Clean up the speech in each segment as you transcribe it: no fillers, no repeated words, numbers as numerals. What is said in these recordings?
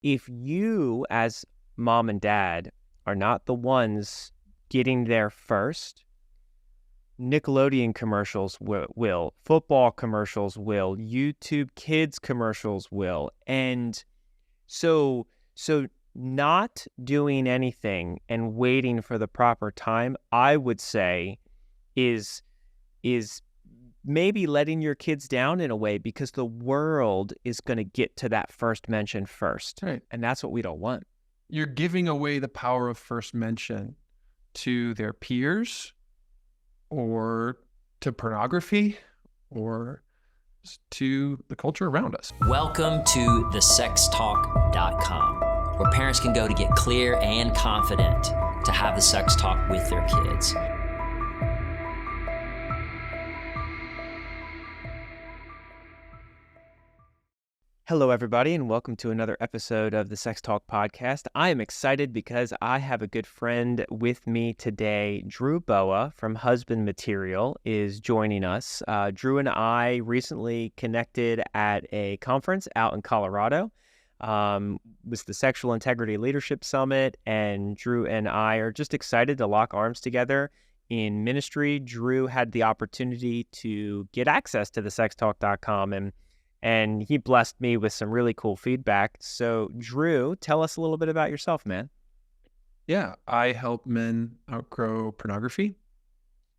if you as mom and dad are not the ones getting there first, Nickelodeon commercials will, football commercials will, YouTube Kids commercials will. And so not doing anything and waiting for the proper time, I would say, is maybe letting your kids down in a way, because the world is going to get to that first mention first. Right. And that's what we don't want. You're giving away the power of first mention to their peers or to pornography or to the culture around us. Welcome to thesextalk.com, where parents can go to get clear and confident to have the sex talk with their kids. Hello, everybody, and welcome to another episode of the Sex Talk podcast. I am excited because I have a good friend with me today. Drew Boa from Husband Material is joining us. Drew and I recently connected at a conference out in Colorado. It was the Sexual Integrity Leadership Summit, and Drew and I are just excited to lock arms together in ministry. Drew had the opportunity to get access to the sextalk.com, and he blessed me with some really cool feedback. So, Drew, tell us a little bit about yourself, man. Yeah, I help men outgrow pornography,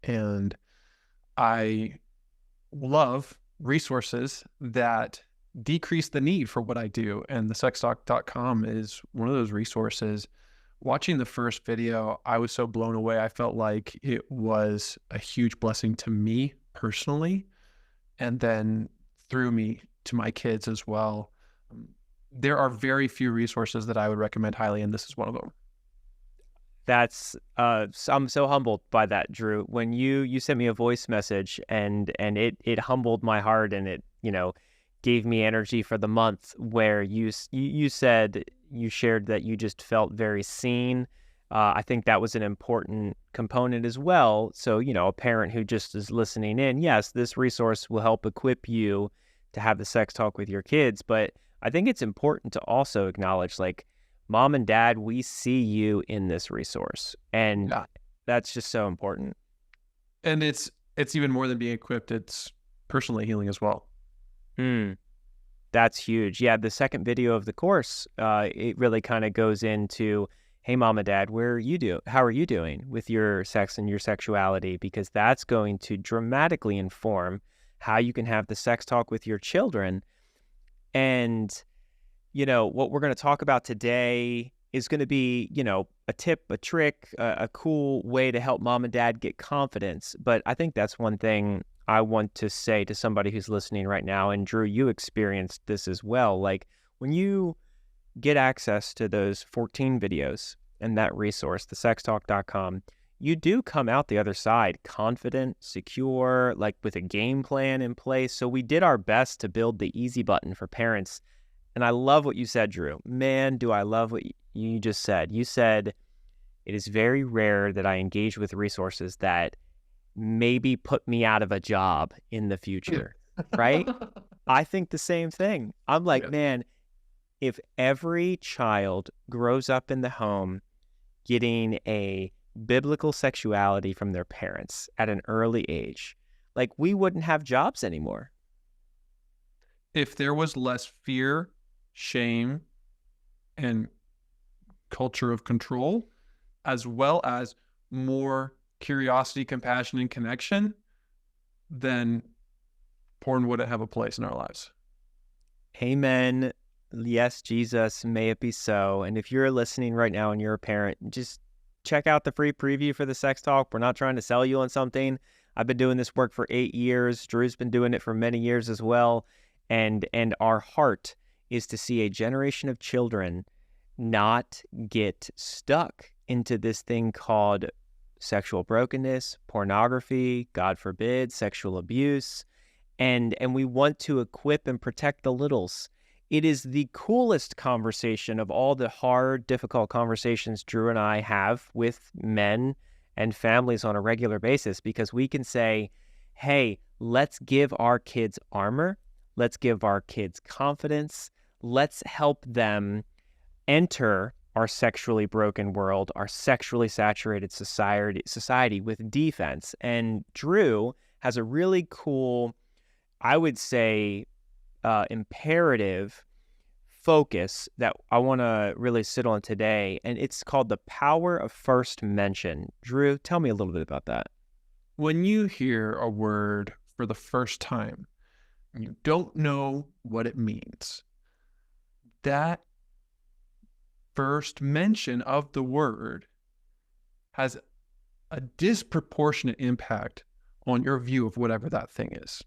and I love resources that decrease the need for what I do. And the sextalk.com is one of those resources. Watching the first video, I was so blown away. I felt like it was a huge blessing to me personally, and then through me to my kids as well. There are very few resources that I would recommend highly, and this is one of them. I'm so humbled by that, Drew. When you sent me a voice message, and it humbled my heart, and it gave me energy for the month, where you said, you shared that you just felt very seen. I think that was an important component as well. So, a parent who just is listening in, yes, this resource will help equip you to have the sex talk with your kids. But I think it's important to also acknowledge, like, mom and dad, we see you in this resource. And that's just so important. And it's even more than being equipped. It's personally healing as well. That's huge. Yeah, the second video of the course, it really kind of goes into, hey, mom and dad, how are you doing with your sex and your sexuality? Because that's going to dramatically inform how you can have the sex talk with your children. And, what we're going to talk about today is going to be, a tip, a trick, a cool way to help mom and dad get confidence. But I think that's one thing I want to say to somebody who's listening right now. And Drew, you experienced this as well. Like, when you get access to those 14 videos and that resource, the sextalk.com, you do come out the other side confident, secure, like with a game plan in place. So we did our best to build the easy button for parents. And I love what you said, Drew. Man, do I love what you just said. You said, it is very rare that I engage with resources that maybe put me out of a job in the future, right? I think the same thing. I'm like, man, if every child grows up in the home getting a biblical sexuality from their parents at an early age, like, we wouldn't have jobs anymore. If there was less fear, shame, and culture of control, as well as more curiosity, compassion, and connection, then porn wouldn't have a place in our lives. Amen. Yes, Jesus, may it be so. And if you're listening right now and you're a parent, just check out the free preview for the Sex Talk. We're not trying to sell you on something. I've been doing this work for 8 years. Drew's been doing it for many years as well. And our heart is to see a generation of children not get stuck into this thing called sexual brokenness, pornography, God forbid, sexual abuse. And we want to equip and protect the littles. It is the coolest conversation of all the hard, difficult conversations Drew and I have with men and families on a regular basis, because we can say, hey, let's give our kids armor. Let's give our kids confidence. Let's help them enter our sexually broken world, our sexually saturated society with defense. And Drew has a really cool, I would say, imperative focus that I want to really sit on today, and it's called the power of first mention. Drew, tell me a little bit about that. When you hear a word for the first time, you don't know what it means. That first mention of the word has a disproportionate impact on your view of whatever that thing is.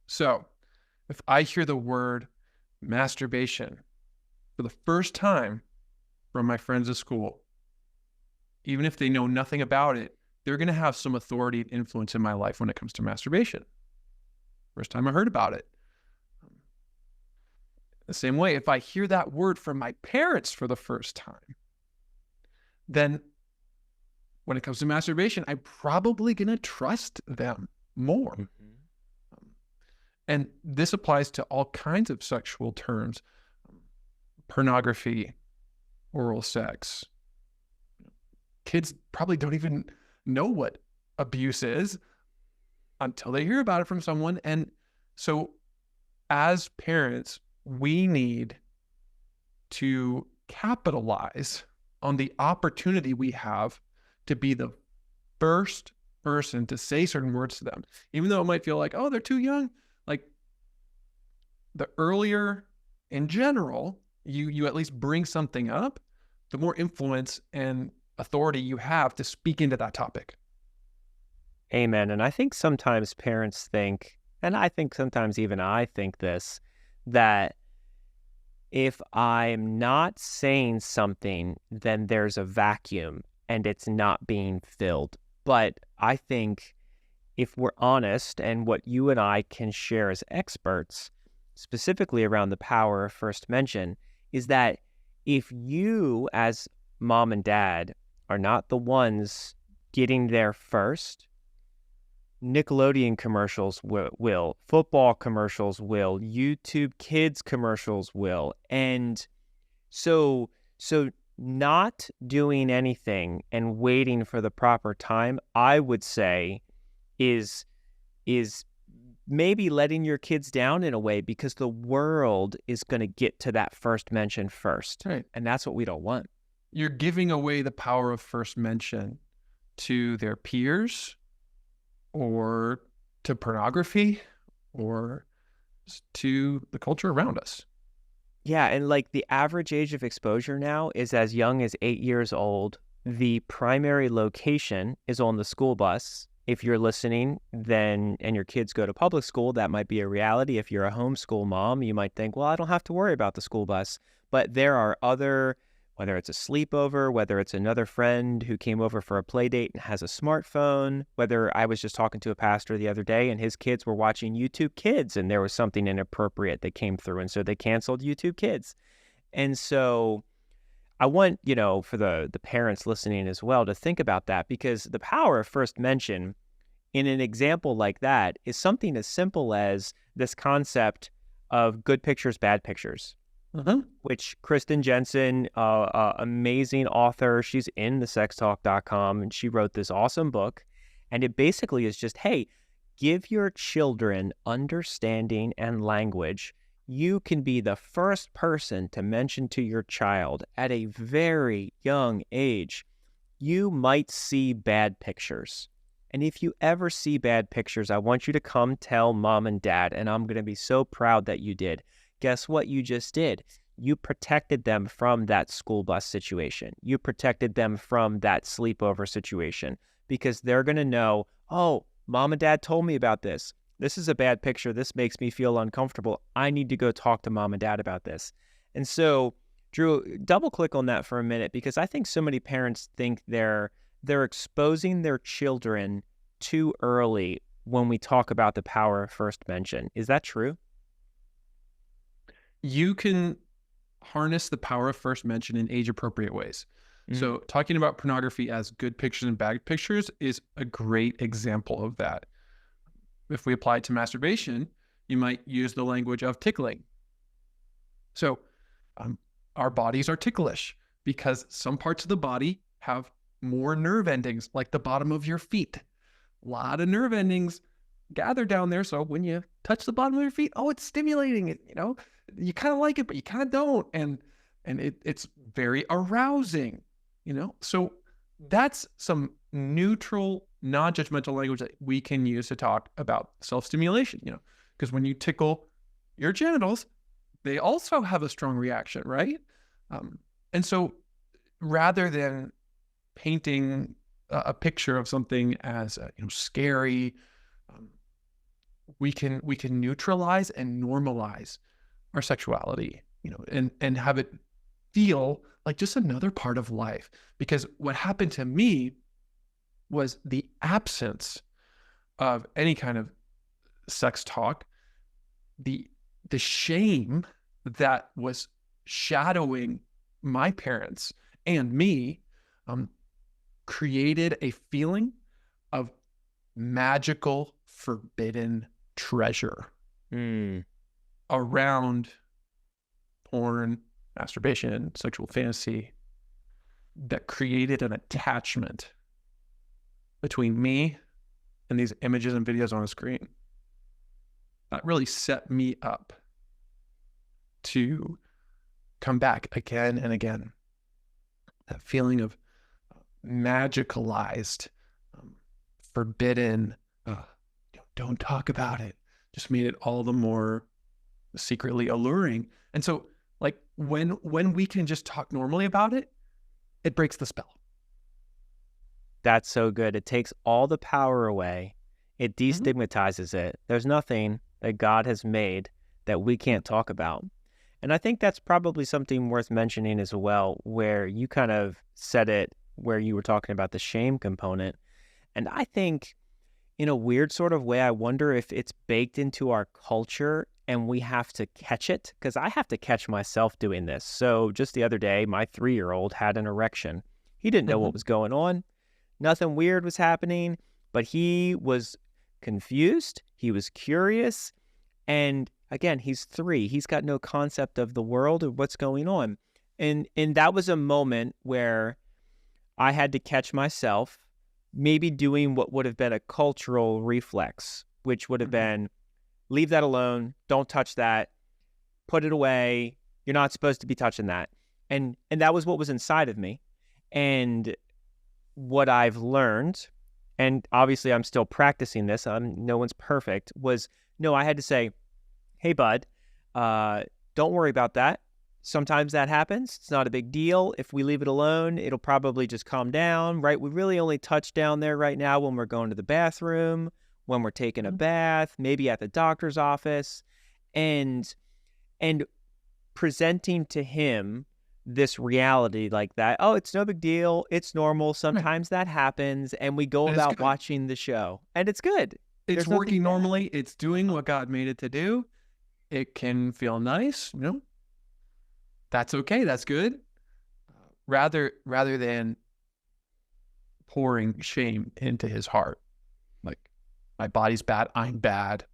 So, if I hear the word masturbation for the first time from my friends at school, even if they know nothing about it, they're going to have some authority and influence in my life when it comes to masturbation. First time I heard about it. The same way, if I hear that word from my parents for the first time, then when it comes to masturbation, I'm probably going to trust them more. Mm-hmm. And this applies to all kinds of sexual terms: pornography, oral sex. Kids probably don't even know what abuse is until they hear about it from someone. And so as parents, we need to capitalize on the opportunity we have to be the first person to say certain words to them, even though it might feel like, oh, they're too young. Like, the earlier in general you at least bring something up, the more influence and authority you have to speak into that topic. Amen. And I think sometimes parents think, and I think sometimes even I think this, that if I'm not saying something, then there's a vacuum and it's not being filled. But I think if we're honest, and what you and I can share as experts, specifically around the power of first mention, is that if you as mom and dad are not the ones getting there first, Nickelodeon commercials will, football commercials will, YouTube Kids commercials will. And so not doing anything and waiting for the proper time, I would say, is maybe letting your kids down in a way, because the world is going to get to that first mention first. Right. And that's what we don't want. You're giving away the power of first mention to their peers, or to pornography, or to the culture around us. Yeah, and like the average age of exposure now is as young as 8 years old. The primary location is on the school bus. If you're listening, then, and your kids go to public school, that might be a reality. If you're a homeschool mom, you might think, well, I don't have to worry about the school bus. But there are other, whether it's a sleepover, whether it's another friend who came over for a play date and has a smartphone, whether I was just talking to a pastor the other day and his kids were watching YouTube Kids and there was something inappropriate that came through, and so they canceled YouTube Kids. And so I want, for the parents listening as well to think about that, because the power of first mention in an example like that is something as simple as this concept of good pictures, bad pictures. Mm-hmm. Which Kristen Jensen, amazing author, she's in the sextalk.com, and she wrote this awesome book. And it basically is just, hey, give your children understanding and language. You can be the first person to mention to your child at a very young age, you might see bad pictures. And if you ever see bad pictures, I want you to come tell mom and dad, and I'm going to be so proud that you did. Guess what you just did? You protected them from that school bus situation. You protected them from that sleepover situation, because they're going to know, oh, mom and dad told me about this. This is a bad picture. This makes me feel uncomfortable. I need to go talk to mom and dad about this. And so, Drew, double click on that for a minute, because I think so many parents think they're exposing their children too early when we talk about the power of first mention. Is that true? You can harness the power of first mention in age-appropriate ways. Mm-hmm. So talking about pornography as good pictures and bad pictures is a great example of that. If we apply it to masturbation, you might use the language of tickling. So our bodies are ticklish because some parts of the body have more nerve endings, like the bottom of your feet. A lot of nerve endings gather down there. So when you touch the bottom of your feet, oh, it's stimulating it, you kind of like it, but you kind of don't. And it's very arousing, So that's some neutral, non-judgmental language that we can use to talk about self-stimulation, because when you tickle your genitals, they also have a strong reaction, right? And so rather than painting a picture of something as scary, we can neutralize and normalize our sexuality, and have it feel like just another part of life. Because what happened to me was the absence of any kind of sex talk, the shame that was shadowing my parents and me, created a feeling of magical, forbidden treasure around porn, masturbation, sexual fantasy, that created an attachment between me and these images and videos on a screen. That really set me up to come back again and again. That feeling of magicalized, forbidden, don't talk about it, just made it all the more secretly alluring. And so, like, when we can just talk normally about it, it breaks the spell. That's so good. It takes all the power away. It destigmatizes it. There's nothing that God has made that we can't talk about. And I think that's probably something worth mentioning as well, where you kind of said it, where you were talking about the shame component. And I think in a weird sort of way, I wonder if it's baked into our culture and we have to catch it, because I have to catch myself doing this. So just the other day, my 3-year-old had an erection. He didn't know what was going on. Nothing weird was happening, but he was confused. He was curious. And again, he's 3. He's got no concept of the world or what's going on. And that was a moment where I had to catch myself maybe doing what would have been a cultural reflex, which would have been, leave that alone, don't touch that, put it away, you're not supposed to be touching that. And that was what was inside of me. And what I've learned, and obviously I'm still practicing this, no one's perfect, was, no, I had to say, hey, bud, don't worry about that. Sometimes that happens. It's not a big deal. If we leave it alone, it'll probably just calm down, right? We really only touch down there right now when we're going to the bathroom, when we're taking a bath, maybe at the doctor's office, and presenting to him this reality like that. Oh, it's no big deal. It's normal. Sometimes that happens, and we go about watching the show, and it's good. It's working normally. It's doing what God made it to do. It can feel nice, That's okay. That's good. Rather than pouring shame into his heart, like, my body's bad, I'm bad.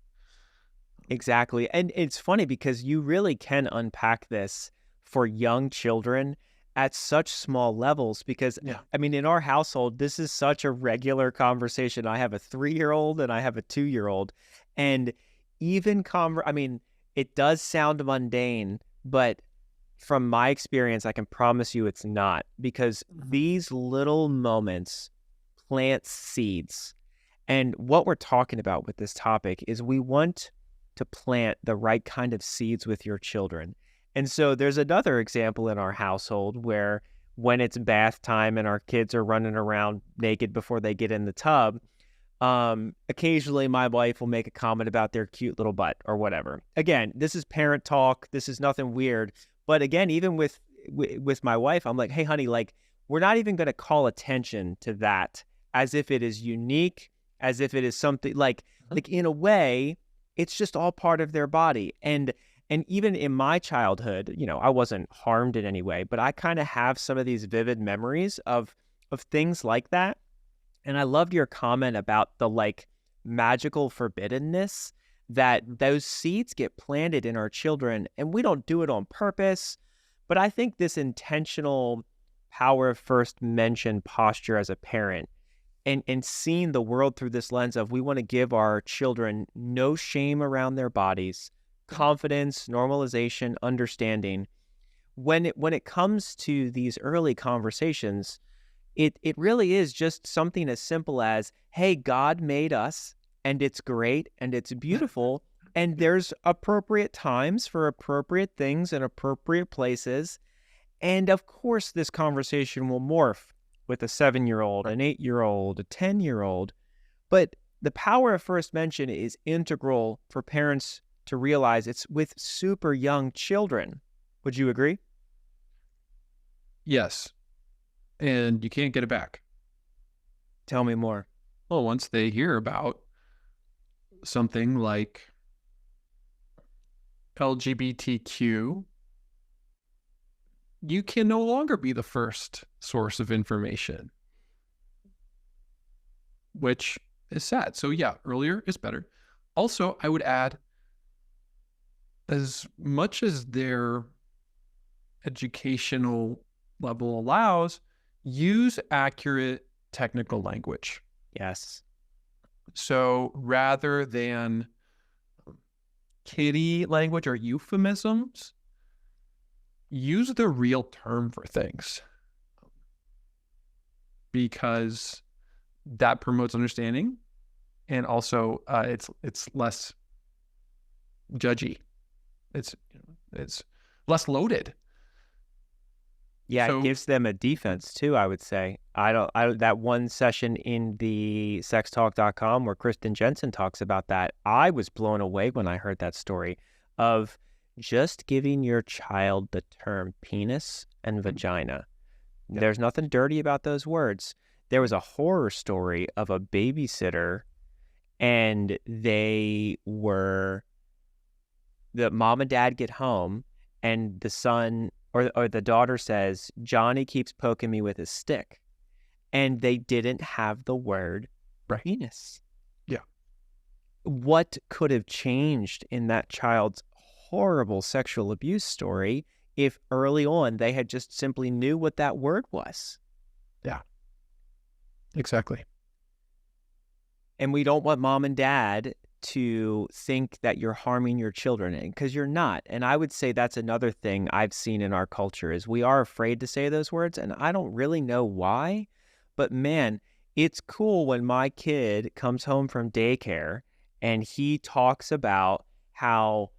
Exactly. And it's funny because you really can unpack this for young children at such small levels, because I mean, in our household, this is such a regular conversation. I have a 3-year-old and I have a 2-year-old, and even I mean, it does sound mundane, but from my experience, I can promise you it's not, because these little moments plant seeds. And what we're talking about with this topic is we want to plant the right kind of seeds with your children. And so there's another example in our household where when it's bath time and our kids are running around naked before they get in the tub, occasionally my wife will make a comment about their cute little butt or whatever. Again, this is parent talk. This is nothing weird. But again, even with my wife, I'm like, hey, honey, like, we're not even going to call attention to that as if it is unique, as if it is something like in a way, it's just all part of their body. And even in my childhood, I wasn't harmed in any way, but I kind of have some of these vivid memories of things like that. And I loved your comment about the magical forbiddenness, that those seeds get planted in our children, and we don't do it on purpose. But I think this intentional power of first mention posture as a parent and seeing the world through this lens of we want to give our children no shame around their bodies, confidence, normalization, understanding. When it comes to these early conversations, it really is just something as simple as, hey, God made us and it's great and it's beautiful and there's appropriate times for appropriate things in appropriate places. And of course, this conversation will morph with a 7-year-old, an 8-year-old, a 10-year-old. But the power of first mention is integral for parents to realize it's with super young children. Would you agree? Yes. And you can't get it back. Tell me more. Well, once they hear about something like LGBTQ, you can no longer be the first source of information, which is sad. So yeah, earlier is better. Also, I would add, as much as their educational level allows, use accurate technical language. Yes. So rather than kiddie language or euphemisms, use the real term for things, because that promotes understanding, and also it's less judgy. It's less loaded. Yeah, So- it gives them a defense too, I would say. That one session in the sextalk.com where Kristen Jensen talks about that, I was blown away when I heard that story of just giving your child the term penis and vagina. Yeah. There's nothing dirty about those words. There was a horror story of a babysitter, and the mom and dad get home, and the son or the daughter says, Johnny keeps poking me with his stick. And they didn't have the word penis. Yeah. What could have changed in that child's horrible sexual abuse story if early on they had just simply knew what that word was? Yeah, exactly. And we don't want mom and dad to think that you're harming your children, because you're not. And I would say that's another thing I've seen in our culture is we are afraid to say those words, and I don't really know why. But man, it's cool when my kid comes home from daycare and he talks about how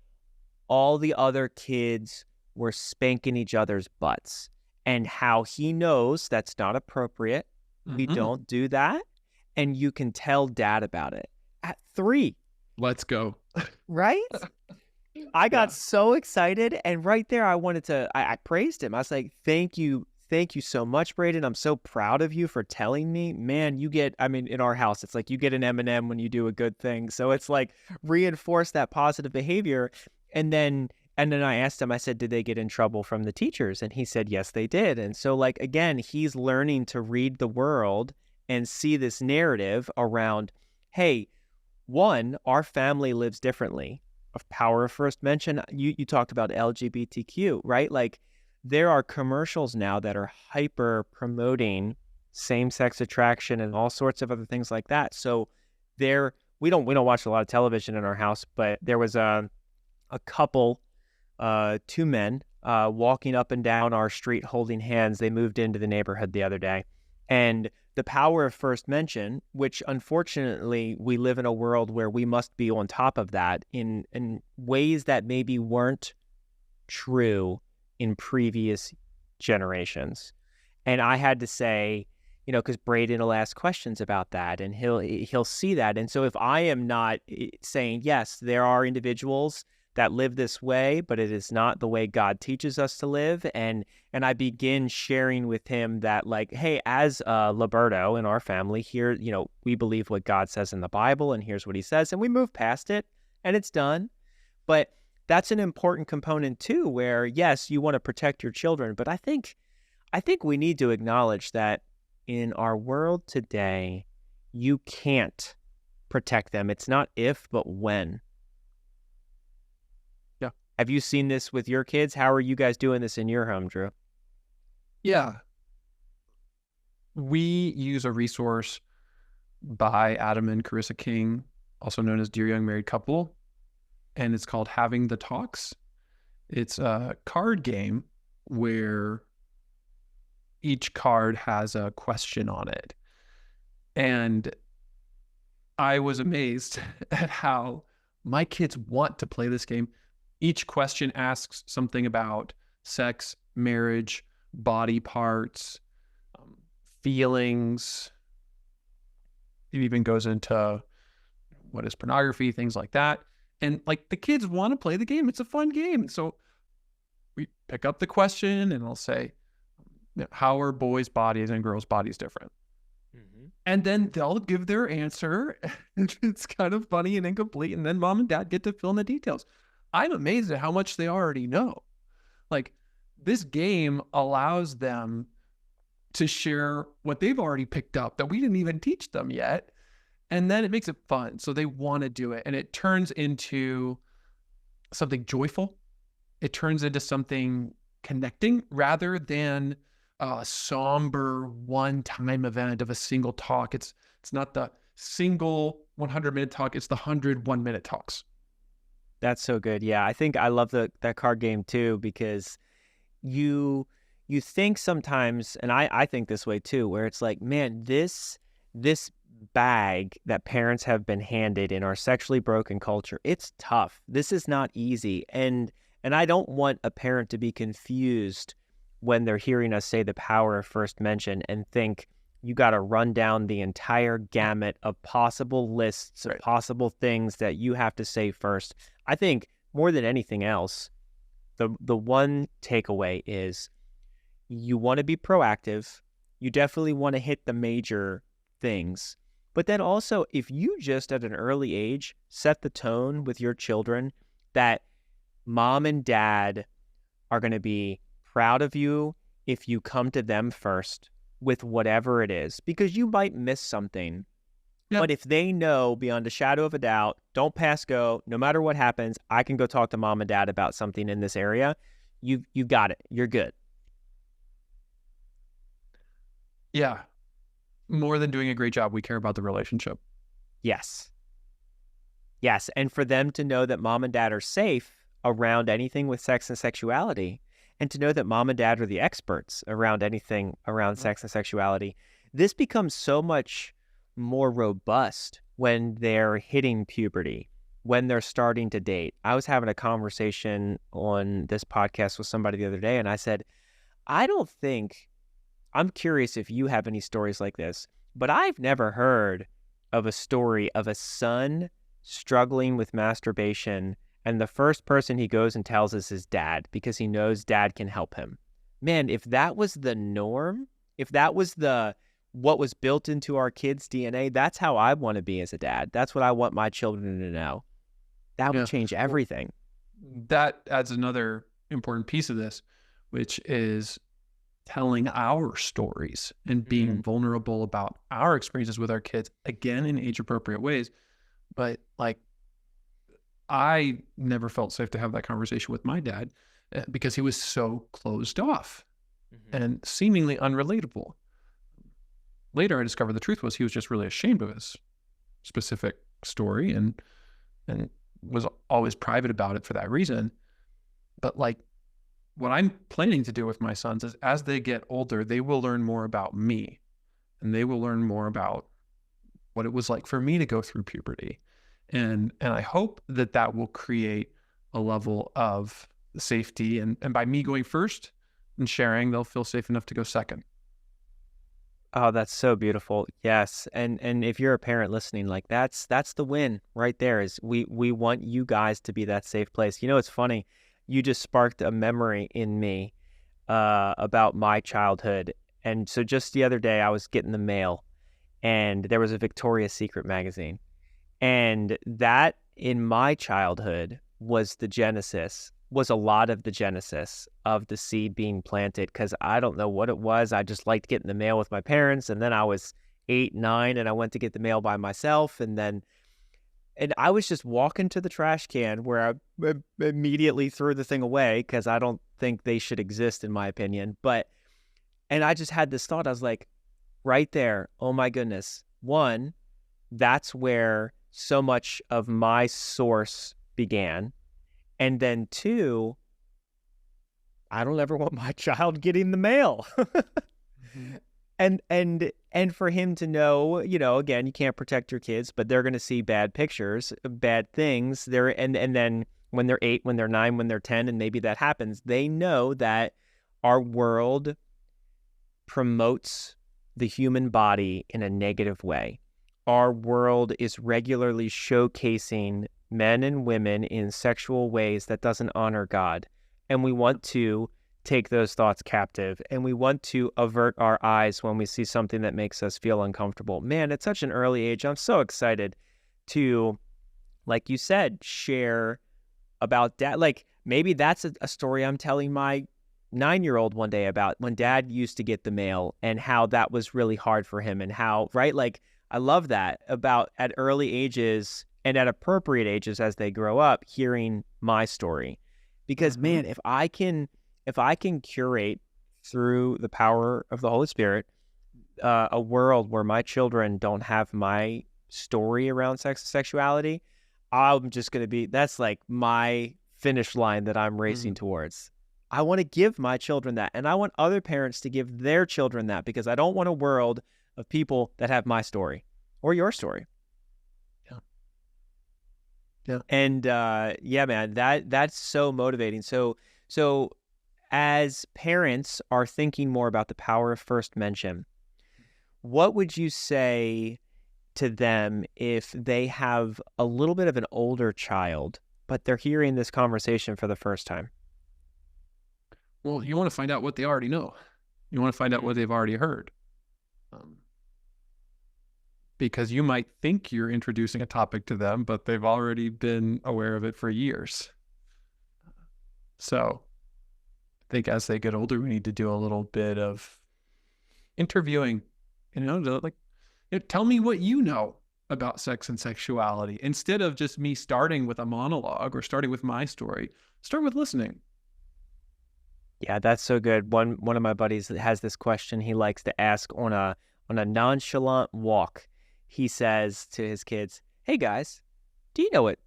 all the other kids were spanking each other's butts and how he knows that's not appropriate. We don't do that. And you can tell dad about it at 3. Let's go. Right? I got so excited. And right there, I praised him. I was like, thank you so much, Braden. I'm so proud of you for telling me. Man, in our house, it's like you get an M&M when you do a good thing. So it's like reinforce that positive behavior. And then I asked him, I said, did they get in trouble from the teachers? And he said, yes, they did. And so like, again, he's learning to read the world and see this narrative around, hey, one, our family lives differently. Of power of first mention, you talked about LGBTQ, right? Like there are commercials now that are hyper promoting same-sex attraction and all sorts of other things like that. So we don't watch a lot of television in our house, but there was a couple, 2 men walking up and down our street holding hands. They moved into the neighborhood the other day. And the power of first mention, which unfortunately we live in a world where we must be on top of that in ways that maybe weren't true in previous generations. And I had to say, because Braden will ask questions about that and he'll see that. And so if I am not saying, yes, there are individuals that live this way, but it is not the way God teaches us to live. And I begin sharing with him that like, hey, as Liberto in our family here, we believe what God says in the Bible and here's what he says. And we move past it and it's done. But that's an important component too, where yes, you want to protect your children. But I think we need to acknowledge that in our world today, you can't protect them. It's not if, but when. Yeah. Have you seen this with your kids? How are you guys doing this in your home, Drew? Yeah. We use a resource by Adam and Carissa King, also known as Dear Young Married Couple, and it's called Having the Talks. It's a card game where each card has a question on it. And I was amazed at how my kids want to play this game. Each question asks something about sex, marriage, body parts, feelings. It even goes into what is pornography, things like that. And like the kids want to play the game. It's a fun game. So we pick up the question and I'll say, how are boys' bodies and girls' bodies different? Mm-hmm. And then they'll give their answer. It's kind of funny and incomplete. And then mom and dad get to fill in the details. I'm amazed at how much they already know. Like, this game allows them to share what they've already picked up that we didn't even teach them yet. And then it makes it fun. So they want to do it. And it turns into something joyful. It turns into something connecting rather than a somber one-time event of a single talk. It's not the single 100-minute talk. It's the 100 one-minute talks. That's so good. Yeah, I think I love that card game too, because you think sometimes, and I think this way too, where it's like, man, this bag that parents have been handed in our sexually broken culture, it's tough. This is not easy. And I don't want a parent to be confused when they're hearing us say the power of first mention and think you got to run down the entire gamut of possible lists of possible things that you have to say first. I think more than anything else, the one takeaway is you want to be proactive. You definitely want to hit the major things. But then also, if you just at an early age set the tone with your children that mom and dad are going to be proud of you if you come to them first with whatever it is, because you might miss something. Yep. But if they know beyond a shadow of a doubt, don't pass go, no matter what happens, I can go talk to mom and dad about something in this area, you got it. You're good. Yeah. More than doing a great job, we care about the relationship. Yes. Yes. And for them to know that mom and dad are safe around anything with sex and sexuality, and to know that mom and dad are the experts around anything around sex and sexuality, this becomes so much more robust when they're hitting puberty, when they're starting to date. I was having a conversation on this podcast with somebody the other day, and I said, I'm curious if you have any stories like this, but I've never heard of a story of a son struggling with masturbation, and the first person he goes and tells is his dad because he knows dad can help him. Man, if that was the norm, if that was what was built into our kids' DNA, that's how I want to be as a dad. That's what I want my children to know. That would change everything. That adds another important piece of this, which is telling our stories and being vulnerable about our experiences with our kids, again, in age-appropriate ways. But like, I never felt safe to have that conversation with my dad because he was so closed off and seemingly unrelatable. Later, I discovered the truth was he was just really ashamed of his specific story and was always private about it for that reason. But like, what I'm planning to do with my sons is as they get older, they will learn more about me and they will learn more about what it was like for me to go through puberty. And I hope that will create a level of safety. And by me going first and sharing, they'll feel safe enough to go second. Oh, that's so beautiful. Yes. And if you're a parent listening, like that's the win right there, is we want you guys to be that safe place. You know, it's funny. You just sparked a memory in me about my childhood. And so just the other day I was getting the mail and there was a Victoria's Secret magazine. And that in my childhood was a lot of the genesis of the seed being planted, because I don't know what it was. I just liked getting the mail with my parents. And then I was 8, 9, and I went to get the mail by myself. And then And I was just walking to the trash can where I immediately threw the thing away because I don't think they should exist, in my opinion. And I just had this thought. I was like, right there, oh my goodness. One, that's where so much of my source began. And then two, I don't ever want my child getting the mail. Mhm. And for him to know, again, you can't protect your kids, but they're going to see bad pictures, bad things. And then when they're 8, when they're 9, when they're 10, and maybe that happens, they know that our world promotes the human body in a negative way. Our world is regularly showcasing men and women in sexual ways that doesn't honor God. And we want to take those thoughts captive, and we want to avert our eyes when we see something that makes us feel uncomfortable. Man, at such an early age, I'm so excited to, like you said, share about dad. Like maybe that's a story I'm telling my 9-year-old one day about when dad used to get the mail and how that was really hard for him, and how, right? Like I love that about at early ages and at appropriate ages as they grow up, hearing my story. Because man, if I can curate through the power of the Holy Spirit, a world where my children don't have my story around sex and sexuality, I'm just going to be, that's like my finish line that I'm racing towards. I want to give my children that, and I want other parents to give their children that, because I don't want a world of people that have my story or your story. Yeah. And yeah, man, that's so motivating. So as parents are thinking more about the power of first mention, what would you say to them if they have a little bit of an older child, but they're hearing this conversation for the first time? Well, you want to find out what they already know. You want to find out what they've already heard. Because you might think you're introducing a topic to them, but they've already been aware of it for years. So I think as they get older, we need to do a little bit of interviewing, tell me what you know about sex and sexuality. Instead of just me starting with a monologue or starting with my story, start with listening. Yeah, that's so good. One of my buddies has this question he likes to ask on a nonchalant walk. He says to his kids, "Hey guys, do you know what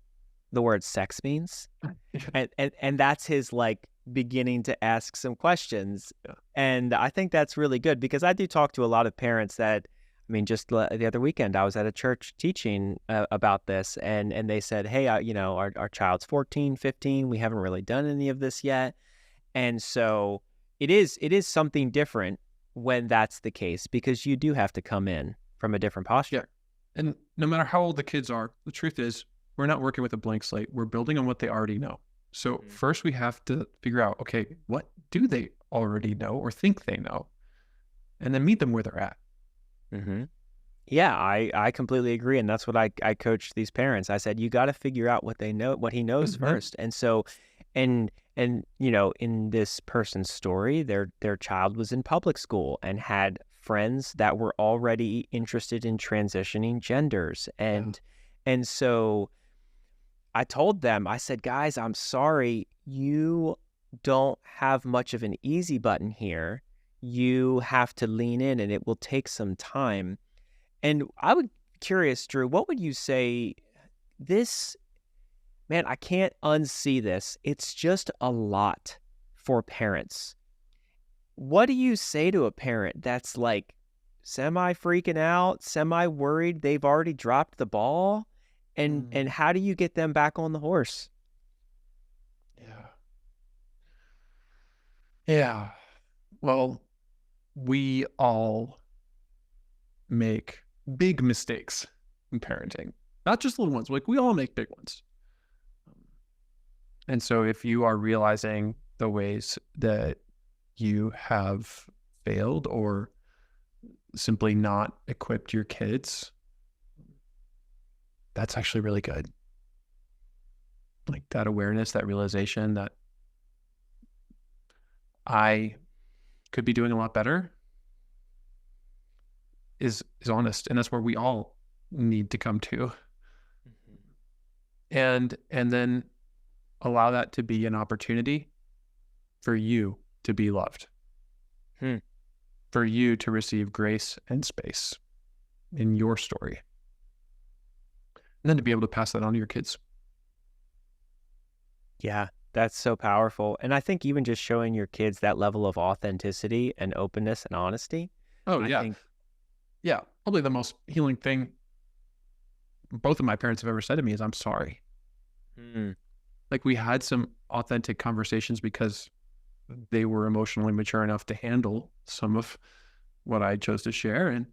the word sex means?" and that's his like beginning to ask some questions. Yeah. And I think that's really good, because I do talk to a lot of parents that, I mean, just the other weekend I was at a church teaching about this, and they said, "Hey, our child's 14, 15. We haven't really done any of this yet." And so it is something different when that's the case, because you do have to come in from a different posture. Yeah. And no matter how old the kids are, the truth is we're not working with a blank slate. We're building on what they already know. So first we have to figure out, okay, what do they already know or think they know? And then meet them where they're at. Mm-hmm. Yeah, I completely agree. And that's what I coach these parents. I said, you got to figure out what they know, what he knows first. And so, and in this person's story, their child was in public school and had friends that were already interested in transitioning genders. And so I told them, I said, guys, I'm sorry, you don't have much of an easy button here. You have to lean in, and it will take some time. And I would curious, Drew, what would you say? This, man, I can't unsee this. It's just a lot for parents. What do you say to a parent that's like semi freaking out, semi worried they've already dropped the ball? And how do you get them back on the horse? Yeah. Well, we all make big mistakes in parenting, not just little ones. Like we all make big ones. And so if you are realizing the ways that you have failed or simply not equipped your kids, that's actually really good. Like that awareness, that realization that I could be doing a lot better is honest. And that's where we all need to come to. and then allow that to be an opportunity for you to be loved, for you to receive grace and space in your story, and then to be able to pass that on to your kids. Yeah, that's so powerful. And I think even just showing your kids that level of authenticity and openness and honesty. Oh, I yeah. think, Yeah. Probably the most healing thing both of my parents have ever said to me is, I'm sorry. Like, we had some authentic conversations because they were emotionally mature enough to handle some of what I chose to share. And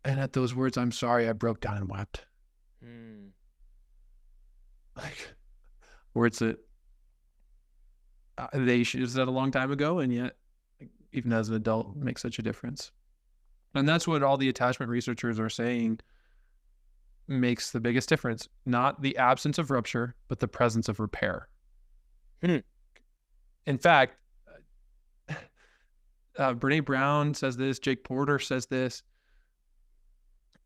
at those words, I'm sorry, I broke down and wept. Like, words that they should have said a long time ago, and yet, even as an adult, makes such a difference. And that's what all the attachment researchers are saying makes the biggest difference. Not the absence of rupture, but the presence of repair. In fact, Brene Brown says this, Jake Porter says this: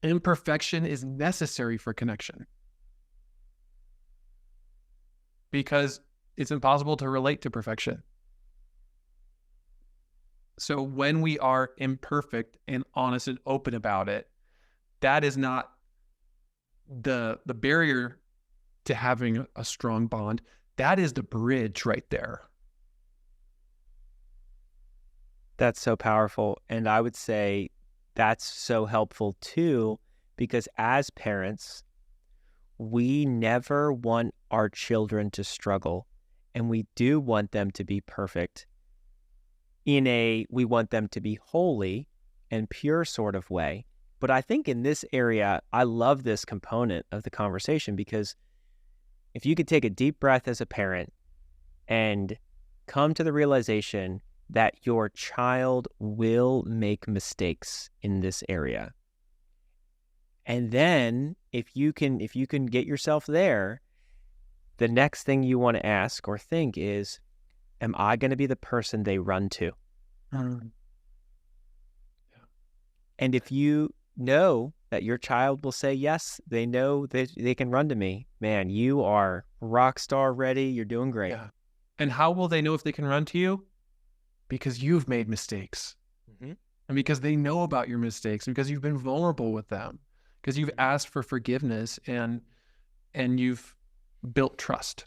imperfection is necessary for connection, because it's impossible to relate to perfection. So when we are imperfect and honest and open about it, that is not the barrier to having a strong bond. That is the bridge right there. That's so powerful. And I would say that's so helpful too, because as parents, we never want our children to struggle, and we do want them to be perfect we want them to be holy and pure sort of way. But I think in this area, I love this component of the conversation, because if you could take a deep breath as a parent and come to the realization that your child will make mistakes in this area, and then if you can get yourself there, the next thing you want to ask or think is, am I going to be the person they run to? And if you know that your child will say yes, they know that they can run to me, man, you are rock star ready. You're doing great. Yeah. And how will they know if they can run to you? Because you've made mistakes. And because they know about your mistakes, because you've been vulnerable with them, because you've asked for forgiveness, and you've built trust.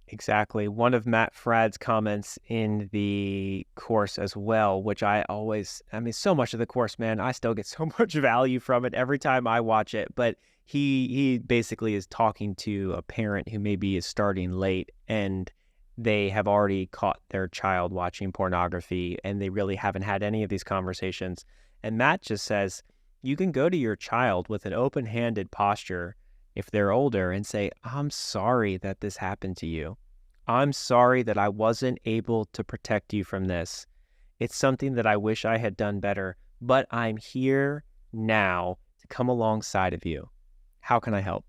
Exactly. One of Matt Fradd's comments in the course as well, which so much of the course, man, I still get so much value from it every time I watch it. But he basically is talking to a parent who maybe is starting late, and they have already caught their child watching pornography, and they really haven't had any of these conversations. And Matt just says, you can go to your child with an open-handed posture if they're older and say, I'm sorry that this happened to you. I'm sorry that I wasn't able to protect you from this. It's something that I wish I had done better, but I'm here now to come alongside of you. How can I help?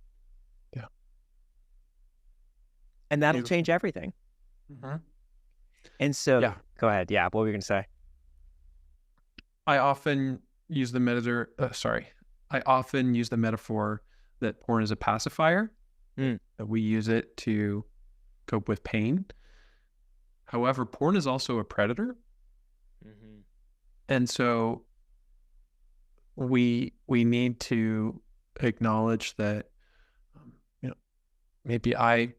Yeah. And that'll change everything. And so, Go ahead. Yeah, what were you going to say? I often use the metaphor that porn is a pacifier, that we use it to cope with pain. However, porn is also a predator. And so we need to acknowledge that, maybe I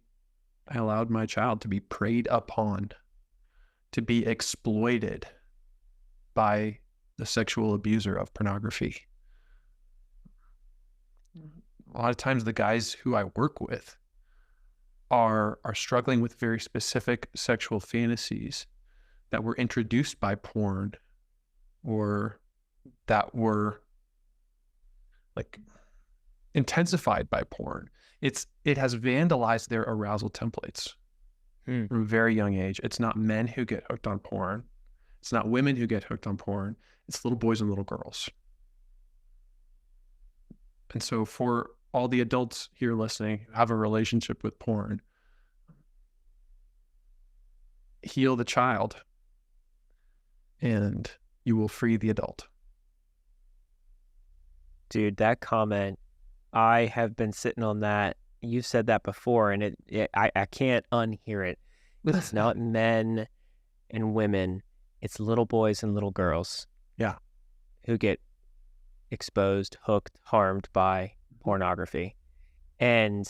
allowed my child to be preyed upon, to be exploited by the sexual abuser of pornography. A lot of times the guys who I work with are struggling with very specific sexual fantasies that were introduced by porn, or that were like intensified by porn. It has vandalized their arousal templates from a very young age. It's not men who get hooked on porn. It's not women who get hooked on porn. It's little boys and little girls. And so for all the adults here listening who have a relationship with porn, heal the child and you will free the adult. Dude, that comment, I have been sitting on that. You've said that before, and I can't unhear it. It's not men and women. It's little boys and little girls. Yeah. Who get exposed, hooked, harmed by pornography. And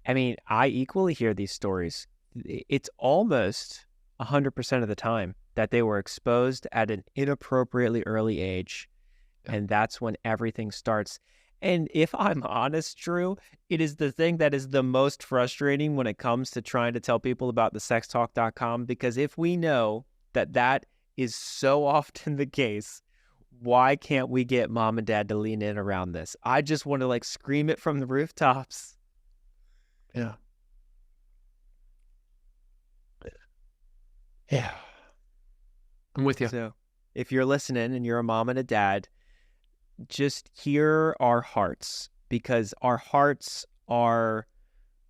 I mean, I equally hear these stories. It's almost 100% of the time that they were exposed at an inappropriately early age. Yeah. And that's when everything starts. And if I'm honest, Drew, it is the thing that is the most frustrating when it comes to trying to tell people about the sextalk.com, because if we know that that is so often the case, why can't we get mom and dad to lean in around this? I just want to like scream it from the rooftops. Yeah. Yeah. I'm with you. So if you're listening and you're a mom and a dad, just hear our hearts, because our hearts are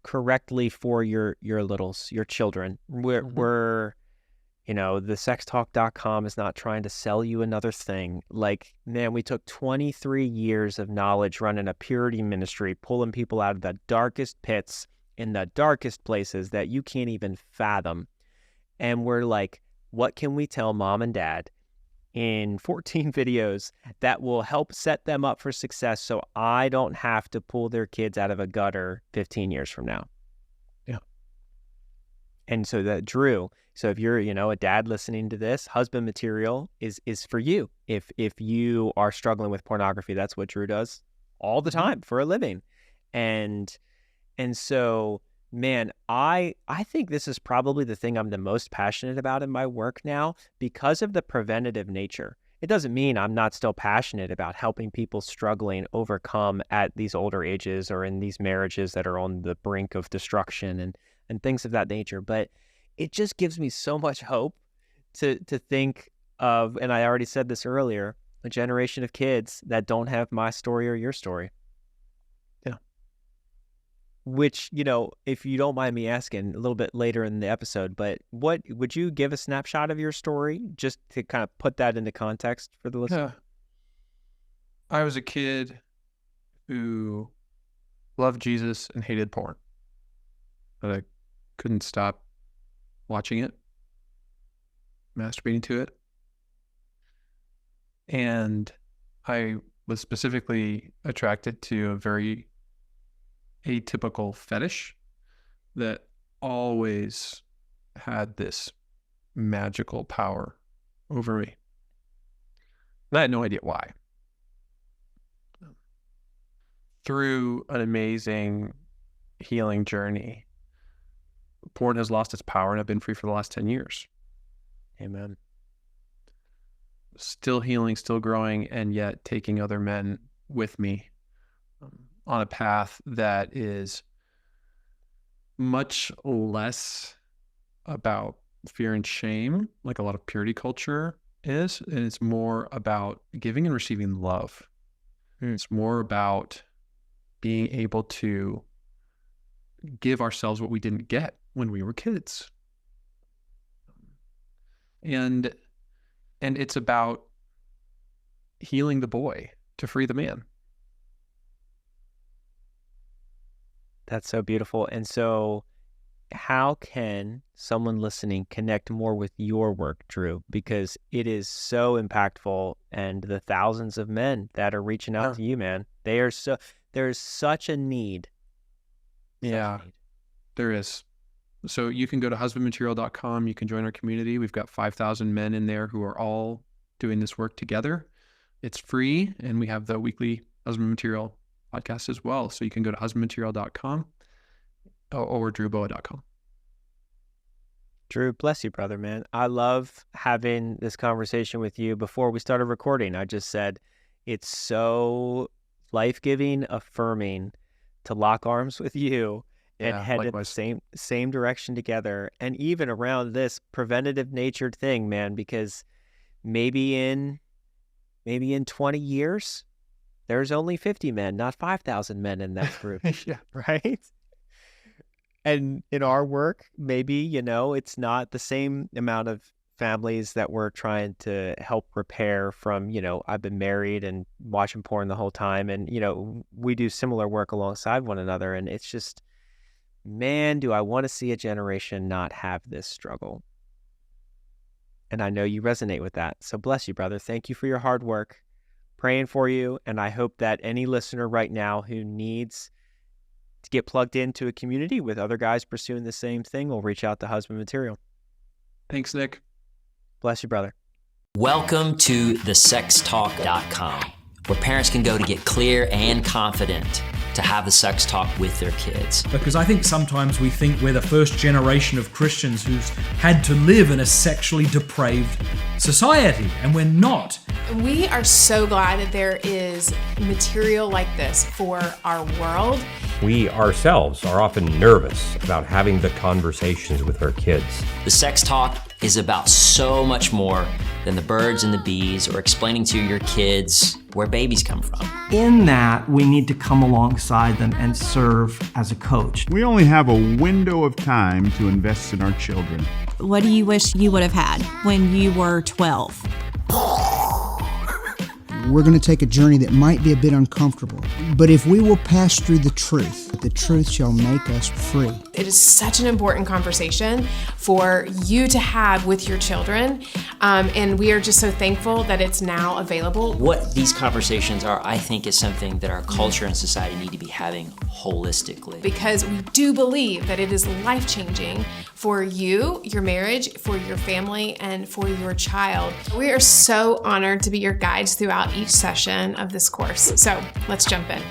correctly for your littles, your children. We're you know, the sextalk.com is not trying to sell you another thing. Like, man, we took 23 years of knowledge running a purity ministry, pulling people out of the darkest pits in the darkest places that you can't even fathom. And we're like, what can we tell mom and dad in 14 videos that will help set them up for success so I don't have to pull their kids out of a gutter 15 years from now? Yeah. And so that, Drew, so if you're, you know, a dad listening to this, husband material is for you. If you are struggling with pornography, that's what Drew does all the time for a living. And so, man, I think this is probably the thing I'm the most passionate about in my work now, because of the preventative nature. It doesn't mean I'm not still passionate about helping people struggling overcome at these older ages or in these marriages that are on the brink of destruction and things of that nature. But it just gives me so much hope to think of, and I already said this earlier, a generation of kids that don't have my story or your story. Yeah. Which, you know, if you don't mind me asking a little bit later in the episode, but what would you give a snapshot of your story just to kind of put that into context for the listener? Yeah. I was a kid who loved Jesus and hated porn, but I couldn't stop watching it, masturbating to it. And I was specifically attracted to a very atypical fetish that always had this magical power over me. And I had no idea why. Through an amazing healing journey, porn has lost its power, and I've been free for the last 10 years. Amen. Still healing, still growing, and yet taking other men with me on a path that is much less about fear and shame, like a lot of purity culture is, and it's more about giving and receiving love. It's more about being able to give ourselves what we didn't get when we were kids. And it's about healing the boy to free the man. That's so beautiful. And so how can someone listening connect more with your work, Drew? Because it is so impactful, and the thousands of men that are reaching out to you, man, there's such a need. There is. So you can go to husbandmaterial.com. You can join our community. We've got 5,000 men in there who are all doing this work together. It's free, and we have the weekly Husband Material podcast as well. So you can go to husbandmaterial.com or drewboa.com. Drew, bless you, brother, man. I love having this conversation with you. Before we started recording, I just said it's so life-giving, affirming to lock arms with you and head likewise. in the same direction together, and even around this preventative natured thing, man, because maybe in 20 years, there's only 50 men, not 5,000 men in that group. Yeah. Right? And in our work, maybe, you know, it's not the same amount of families that we're trying to help repair from, I've been married and watching porn the whole time. And, we do similar work alongside one another. And it's just, man, do I want to see a generation not have this struggle. And I know you resonate with that. So bless you, brother. Thank you for your hard work. Praying for you. And I hope that any listener right now who needs to get plugged into a community with other guys pursuing the same thing will reach out to Husband Material. Thanks, Nick. Bless you, brother. Welcome to thesextalk.com, where parents can go to get clear and confident to have the sex talk with their kids. Because I think sometimes we think we're the first generation of Christians who's had to live in a sexually depraved society, and we're not. We are so glad that there is material like this for our world. We ourselves are often nervous about having the conversations with our kids. The sex talk is about so much more than the birds and the bees or explaining to your kids where babies come from. In that, we need to come alongside them and serve as a coach. We only have a window of time to invest in our children. What do you wish you would have had when you were 12? We're going to take a journey that might be a bit uncomfortable, but if we will pass through the truth shall make us free. It is such an important conversation for you to have with your children, and we are just so thankful that it's now available. What these conversations are, I think, is something that our culture and society need to be having holistically. Because we do believe that it is life-changing for you, your marriage, for your family, and for your child. We are so honored to be your guides throughout each session of this course. So let's jump in.